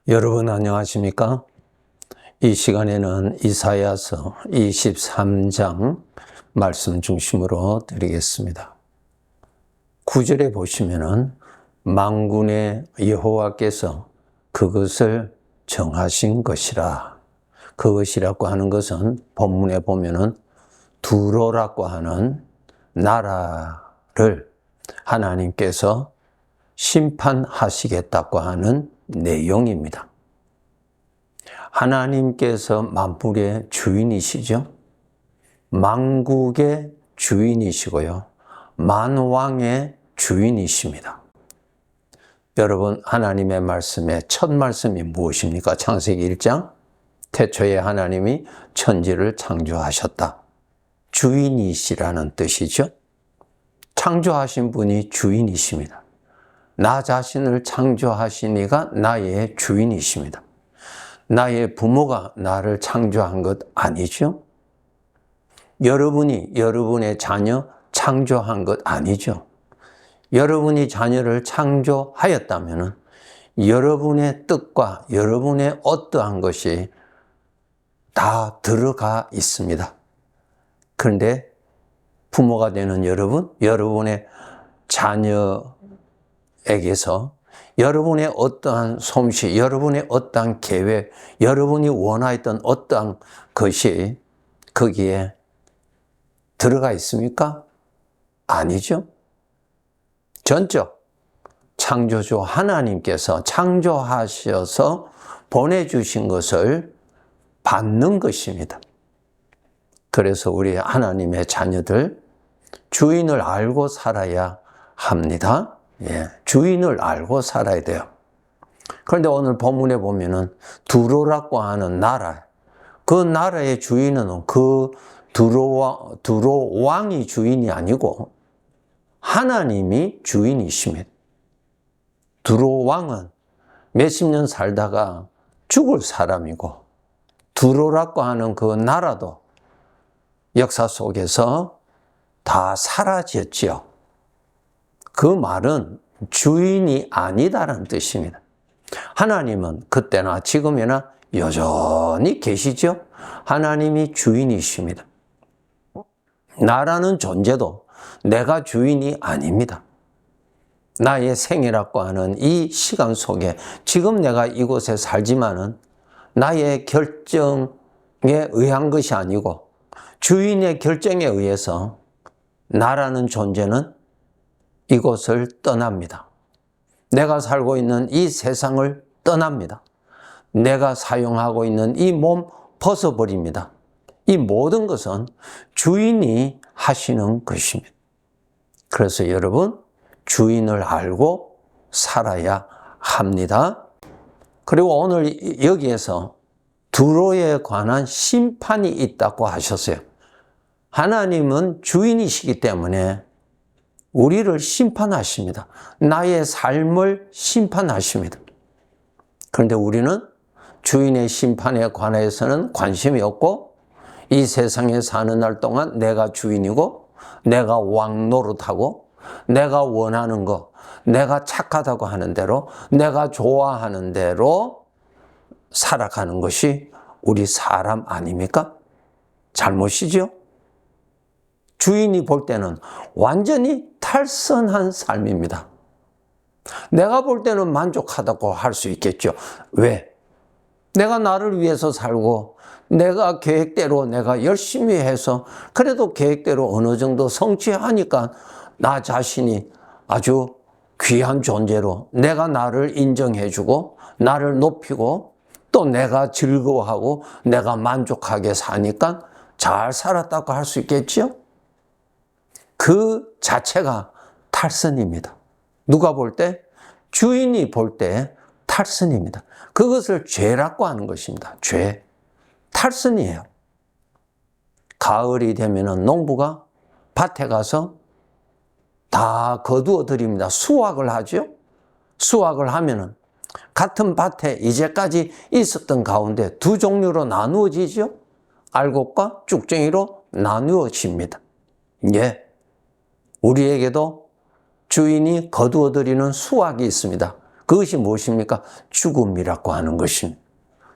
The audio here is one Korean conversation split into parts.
여러분 안녕하십니까? 이 시간에는 이사야서 23장 말씀 중심으로 드리겠습니다. 9절에 보시면은 만군의 여호와께서 그것을 정하신 것이라. 그것이라고 하는 것은 본문에 보면은 두로라고 하는 나라를 하나님께서 심판하시겠다고 하는 내용입니다. 하나님께서 만물의 주인이시죠. 만국의 주인이시고요. 만왕의 주인이십니다. 여러분, 하나님의 말씀의 첫 말씀이 무엇입니까? 창세기 1장. 태초에 하나님이 천지를 창조하셨다. 주인이시라는 뜻이죠. 창조하신 분이 주인이십니다. 나 자신을 창조하신 이가 나의 주인이십니다. 나의 부모가 나를 창조한 것 아니죠? 여러분이 여러분의 자녀 창조한 것 아니죠? 여러분이 자녀를 창조하였다면 여러분의 뜻과 여러분의 어떠한 것이 다 들어가 있습니다. 그런데 부모가 되는 여러분, 여러분의 자녀에게서 여러분의 어떠한 솜씨, 여러분의 어떠한 계획, 여러분이 원하였던 어떠한 것이 거기에 들어가 있습니까? 아니죠. 전적 창조주 하나님께서 창조하셔서 보내주신 것을 받는 것입니다. 그래서 우리 하나님의 자녀들 주인을 알고 살아야 합니다. 주인을 알고 살아야 돼요. 그런데 오늘 본문에 보면은 두로라고 하는 나라, 그 나라의 주인은 그 두로 왕이 주인이 아니고 하나님이 주인이십니다. 두로 왕은 몇십 년 살다가 죽을 사람이고 두로라고 하는 그 나라도 역사 속에서 다 사라졌지요. 그 말은 주인이 아니다라는 뜻입니다. 하나님은 그때나 지금이나 여전히 계시죠. 하나님이 주인이십니다. 나라는 존재도 내가 주인이 아닙니다. 나의 생이라고 하는 이 시간 속에 지금 내가 이곳에 살지만은 나의 결정에 의한 것이 아니고 주인의 결정에 의해서 나라는 존재는 이곳을 떠납니다. 내가 살고 있는 이 세상을 떠납니다. 내가 사용하고 있는 이 몸 벗어버립니다. 이 모든 것은 주인이 하시는 것입니다. 그래서 여러분, 주인을 알고 살아야 합니다. 그리고 오늘 여기에서 두로에 관한 심판이 있다고 하셨어요. 하나님은 주인이시기 때문에 우리를 심판하십니다. 나의 삶을 심판하십니다. 그런데 우리는 주인의 심판에 관해서는 관심이 없고 이 세상에 사는 날 동안 내가 주인이고 내가 왕 노릇하고 내가 원하는 거, 내가 착하다고 하는 대로 내가 좋아하는 대로 살아가는 것이 우리 사람 아닙니까? 잘못이죠? 주인이 볼 때는 완전히 탈선한 삶입니다. 내가 볼 때는 만족하다고 할 수 있겠죠. 왜? 내가 나를 위해서 살고 내가 계획대로 내가 열심히 해서 그래도 계획대로 어느 정도 성취하니까 나 자신이 아주 귀한 존재로 내가 나를 인정해주고 나를 높이고 또 내가 즐거워하고 내가 만족하게 사니까 잘 살았다고 할 수 있겠죠. 그 자체가 탈선입니다. 누가 볼 때? 주인이 볼 때 탈선입니다. 그것을 죄라고 하는 것입니다. 죄. 탈선이에요. 가을이 되면은 농부가 밭에 가서 다 거두어 드립니다. 수확을 하죠. 수확을 하면은 같은 밭에 이제까지 있었던 가운데 두 종류로 나누어지죠. 알곡과 쭉정이로 나누어집니다. 우리에게도 주인이 거두어드리는 수확이 있습니다. 그것이 무엇입니까? 죽음이라고 하는 것입니다.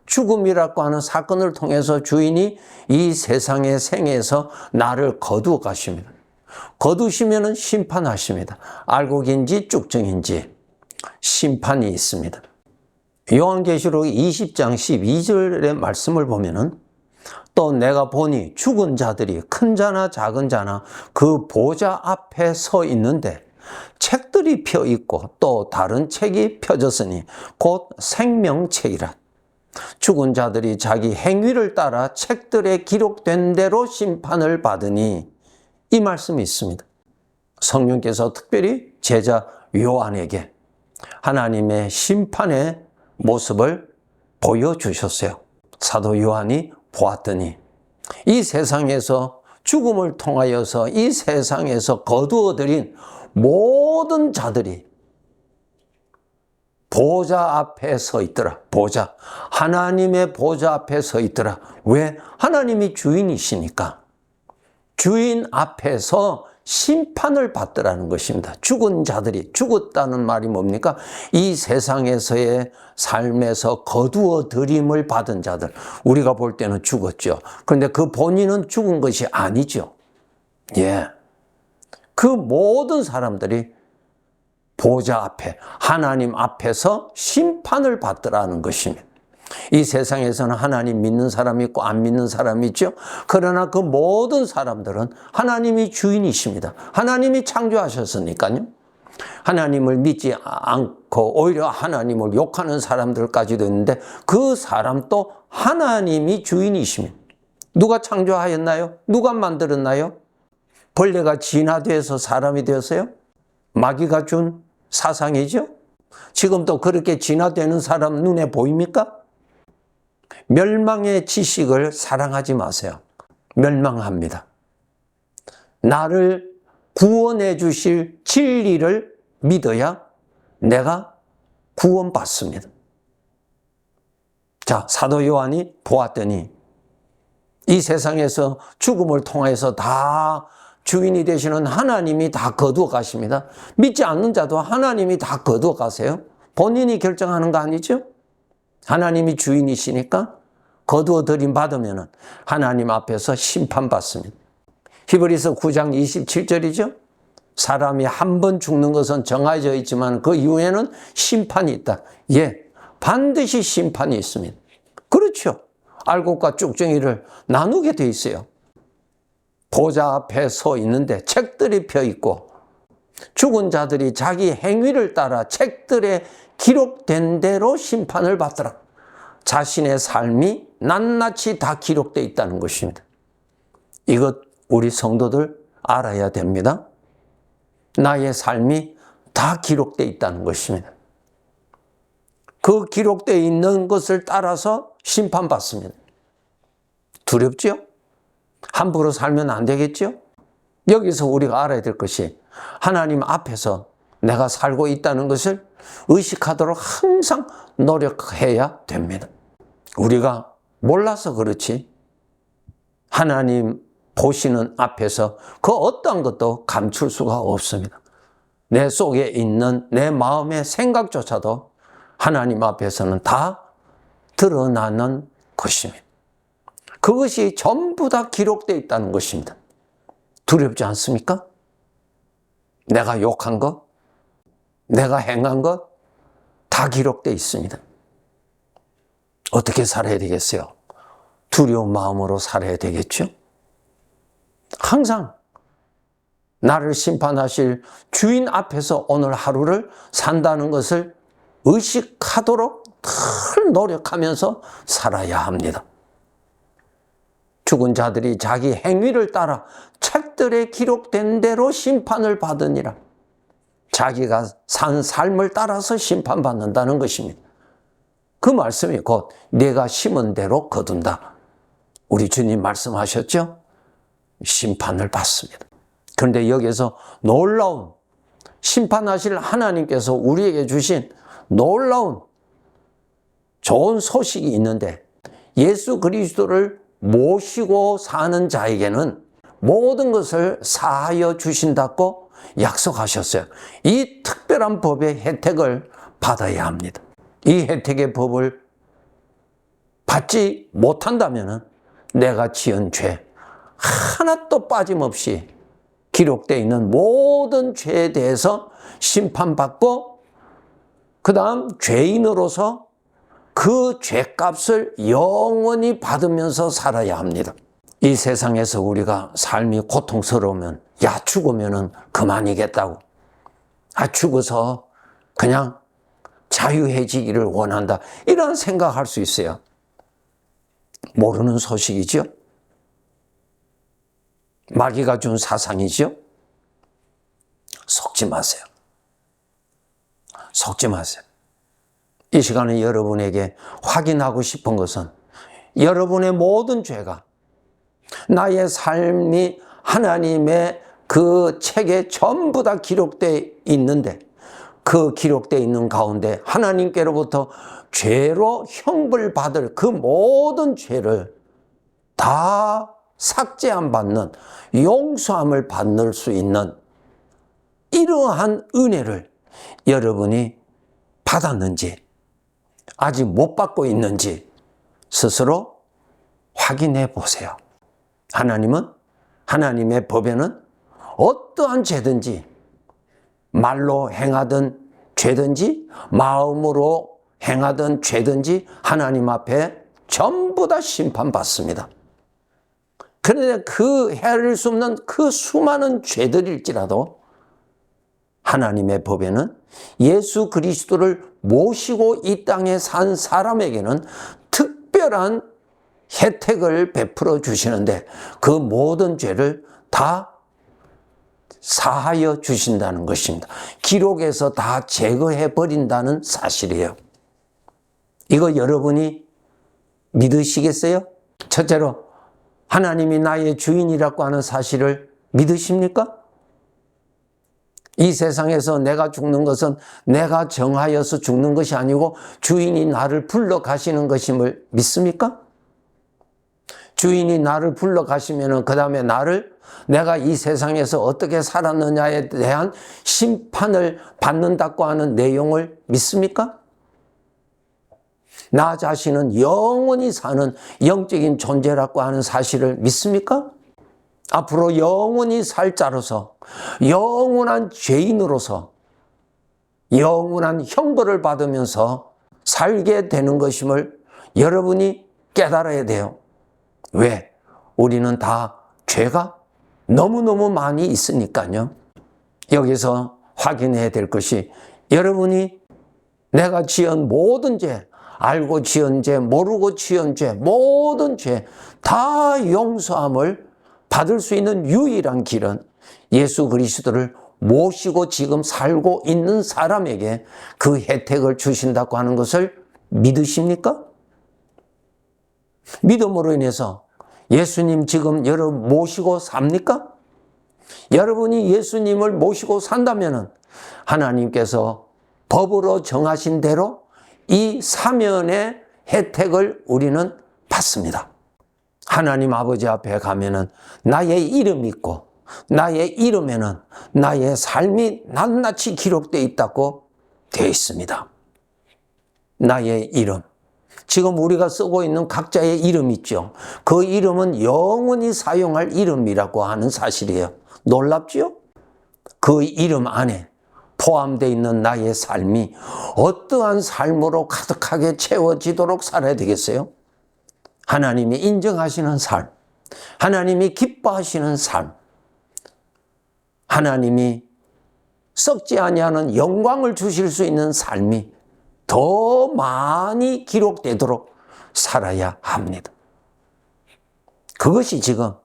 죽음이라고 하는 사건을 통해서 주인이 이 세상의 생에서 나를 거두어 가십니다. 거두시면은 심판하십니다. 알곡인지 쭉정인지 심판이 있습니다. 요한계시록 20장 12절의 말씀을 보면은 또 내가 보니 죽은 자들이 큰 자나 작은 자나 그 보좌 앞에 서 있는데 책들이 펴 있고 또 다른 책이 펴졌으니 곧 생명책이라. 죽은 자들이 자기 행위를 따라 책들에 기록된 대로 심판을 받으니, 이 말씀이 있습니다. 성령께서 특별히 제자 요한에게 하나님의 심판의 모습을 보여주셨어요. 사도 요한이 보았더니 이 세상에서 죽음을 통하여서 이 세상에서 거두어들인 모든 자들이 보좌 앞에 서 있더라. 보좌. 하나님의 보좌 앞에 서 있더라. 왜? 하나님이 주인이시니까. 주인 앞에서 심판을 받더라는 것입니다. 죽은 자들이, 죽었다는 말이 뭡니까? 이 세상에서의 삶에서 거두어 들임을 받은 자들. 우리가 볼 때는 죽었죠. 그런데 그 본인은 죽은 것이 아니죠. 예. 그 모든 사람들이 보좌 앞에, 하나님 앞에서 심판을 받더라는 것입니다. 이 세상에서는 하나님 믿는 사람이 있고 안 믿는 사람이 있죠. 그러나 그 모든 사람들은 하나님이 주인이십니다. 하나님이 창조하셨으니까요. 하나님을 믿지 않고 오히려 하나님을 욕하는 사람들까지도 있는데 그 사람도 하나님이 주인이십니다. 누가 창조하였나요? 누가 만들었나요? 벌레가 진화돼서 사람이 되었어요? 마귀가 준 사상이죠? 지금도 그렇게 진화되는 사람 눈에 보입니까? 멸망의 지식을 사랑하지 마세요. 멸망합니다. 나를 구원해 주실 진리를 믿어야 내가 구원받습니다. 자, 사도 요한이 보았더니 이 세상에서 죽음을 통해서 다 주인이 되시는 하나님이 다 거두어 가십니다. 믿지 않는 자도 하나님이 다 거두어 가세요. 본인이 결정하는 거 아니죠? 하나님이 주인이시니까 거두어 들임 받으면 하나님 앞에서 심판받습니다. 히브리서 9장 27절이죠. 사람이 한 번 죽는 것은 정해져 있지만 그 이후에는 심판이 있다. 예, 반드시 심판이 있습니다. 그렇죠. 알곡과 쭉정이를 나누게 돼 있어요. 보좌 앞에 서 있는데 책들이 펴 있고 죽은 자들이 자기 행위를 따라 책들에 기록된 대로 심판을 받더라. 자신의 삶이 낱낱이 다 기록되어 있다는 것입니다. 이것 우리 성도들 알아야 됩니다. 나의 삶이 다 기록되어 있다는 것입니다. 그 기록되어 있는 것을 따라서 심판받습니다. 두렵죠? 함부로 살면 안 되겠죠? 여기서 우리가 알아야 될 것이 하나님 앞에서 내가 살고 있다는 것을 의식하도록 항상 노력해야 됩니다. 우리가 몰라서 그렇지 하나님 보시는 앞에서 그 어떤 것도 감출 수가 없습니다. 내 속에 있는 내 마음의 생각조차도 하나님 앞에서는 다 드러나는 것입니다. 그것이 전부 다 기록되어 있다는 것입니다. 두렵지 않습니까? 내가 욕한 것, 내가 행한 것 다 기록되어 있습니다. 어떻게 살아야 되겠어요? 두려운 마음으로 살아야 되겠죠? 항상 나를 심판하실 주인 앞에서 오늘 하루를 산다는 것을 의식하도록 늘 노력하면서 살아야 합니다. 죽은 자들이 자기 행위를 따라 책들에 기록된 대로 심판을 받으니라. 자기가 산 삶을 따라서 심판받는다는 것입니다. 그 말씀이 곧 내가 심은 대로 거둔다. 우리 주님 말씀하셨죠? 심판을 받습니다. 그런데 여기서 놀라운 심판하실 하나님께서 우리에게 주신 놀라운 좋은 소식이 있는데 예수 그리스도를 모시고 사는 자에게는 모든 것을 사하여 주신다고 약속하셨어요. 이 특별한 법의 혜택을 받아야 합니다. 이 혜택의 법을 받지 못한다면 내가 지은 죄 하나도 빠짐없이 기록되어 있는 모든 죄에 대해서 심판받고 그 다음 죄인으로서 그 죄값을 영원히 받으면서 살아야 합니다. 이 세상에서 우리가 삶이 고통스러우면 야 죽으면 그만이겠다고, 죽어서 그냥 자유해지기를 원한다, 이런 생각할 수 있어요. 모르는 소식이죠. 마귀가 준 사상이죠. 속지 마세요. 속지 마세요. 이 시간에 여러분에게 확인하고 싶은 것은 여러분의 모든 죄가 나의 삶이 하나님의 그 책에 전부 다 기록되어 있는데, 그 기록되어 있는 가운데 하나님께로부터 죄로 형벌받을 그 모든 죄를 다 삭제함 받는, 용서함을 받을 수 있는 이러한 은혜를 여러분이 받았는지 아직 못 받고 있는지 스스로 확인해 보세요. 하나님은, 하나님의 법에는 어떠한 죄든지, 말로 행하던 죄든지 마음으로 행하던 죄든지 하나님 앞에 전부 다 심판받습니다. 그런데 그 헤아릴 수 없는 그 수많은 죄들일지라도 하나님의 법에는 예수 그리스도를 모시고 이 땅에 산 사람에게는 특별한 혜택을 베풀어 주시는데 그 모든 죄를 다 사하여 주신다는 것입니다. 기록에서 다 제거해 버린다는 사실이에요. 이거 여러분이 믿으시겠어요? 첫째로 하나님이 나의 주인이라고 하는 사실을 믿으십니까? 이 세상에서 내가 죽는 것은 내가 정하여서 죽는 것이 아니고 주인이 나를 불러 가시는 것임을 믿습니까? 주인이 나를 불러 가시면 그 다음에 내가 이 세상에서 어떻게 살았느냐에 대한 심판을 받는다고 하는 내용을 믿습니까? 나 자신은 영원히 사는 영적인 존재라고 하는 사실을 믿습니까? 앞으로 영원히 살 자로서, 영원한 죄인으로서 영원한 형벌을 받으면서 살게 되는 것임을 여러분이 깨달아야 돼요. 왜? 우리는 다 죄가 너무너무 많이 있으니까요. 여기서 확인해야 될 것이 여러분이 내가 지은 모든 죄, 알고 지은 죄, 모르고 지은 죄, 모든 죄 다 용서함을 받을 수 있는 유일한 길은 예수 그리스도를 모시고 지금 살고 있는 사람에게 그 혜택을 주신다고 하는 것을 믿으십니까? 믿음으로 인해서 예수님 지금 여러분 모시고 삽니까? 여러분이 예수님을 모시고 산다면 하나님께서 법으로 정하신 대로 이 사면의 혜택을 우리는 받습니다. 하나님 아버지 앞에 가면은 나의 이름이 있고 나의 이름에는 나의 삶이 낱낱이 기록되어 있다고 되어 있습니다. 나의 이름. 지금 우리가 쓰고 있는 각자의 이름 있죠. 그 이름은 영원히 사용할 이름이라고 하는 사실이에요. 놀랍지요? 그 이름 안에 포함되어 있는 나의 삶이 어떠한 삶으로 가득하게 채워지도록 살아야 되겠어요? 하나님이 인정하시는 삶, 하나님이 기뻐하시는 삶, 하나님이 썩지 아니하는 영광을 주실 수 있는 삶이 더 많이 기록되도록 살아야 합니다. 그것이 지금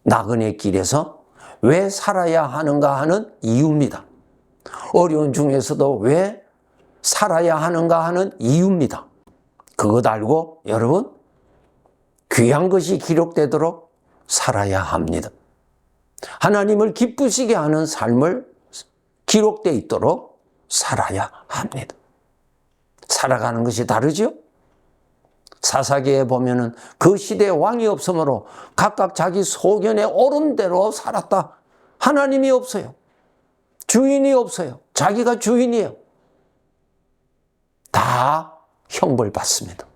나그네 길에서 왜 살아야 하는가 하는 이유입니다. 어려운 중에서도 왜 살아야 하는가 하는 이유입니다. 그것 알고 여러분 귀한 것이 기록되도록 살아야 합니다. 하나님을 기쁘시게 하는 삶을 기록되어 있도록 살아야 합니다. 살아가는 것이 다르죠? 사사기에 보면은 그 시대에 왕이 없으므로 각각 자기 소견에 옳은 대로 살았다. 하나님이 없어요. 주인이 없어요. 자기가 주인이에요. 다 형벌 받습니다.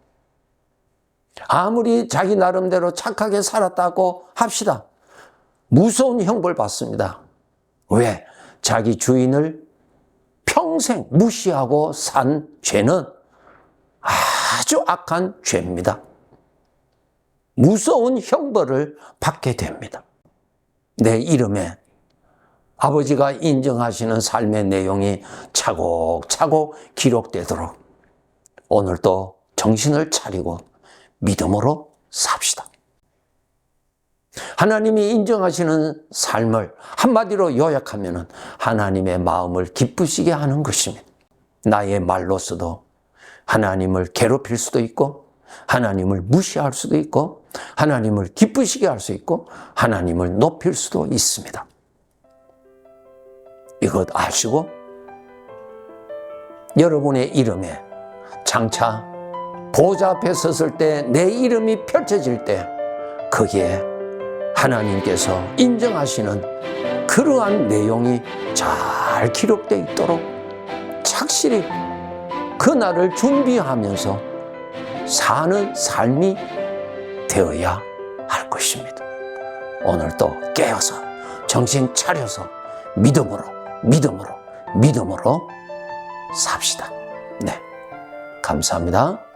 아무리 자기 나름대로 착하게 살았다고 합시다. 무서운 형벌 받습니다. 왜? 자기 주인을 평생 무시하고 산 죄는 아주 악한 죄입니다. 무서운 형벌을 받게 됩니다. 내 이름에 아버지가 인정하시는 삶의 내용이 차곡차곡 기록되도록 오늘도 정신을 차리고 믿음으로 삽시다. 하나님이 인정하시는 삶을 한마디로 요약하면 하나님의 마음을 기쁘시게 하는 것입니다. 나의 말로서도 하나님을 괴롭힐 수도 있고 하나님을 무시할 수도 있고 하나님을 기쁘시게 할 수 있고 하나님을 높일 수도 있습니다. 이것 아시고 여러분의 이름에 장차 보좌 앞에 섰을 때 내 이름이 펼쳐질 때 거기에 하나님께서 인정하시는 그러한 내용이 잘 기록되어 있도록 착실히 그날을 준비하면서 사는 삶이 되어야 할 것입니다. 오늘도 깨어서 정신 차려서 믿음으로 삽시다. 네, 감사합니다.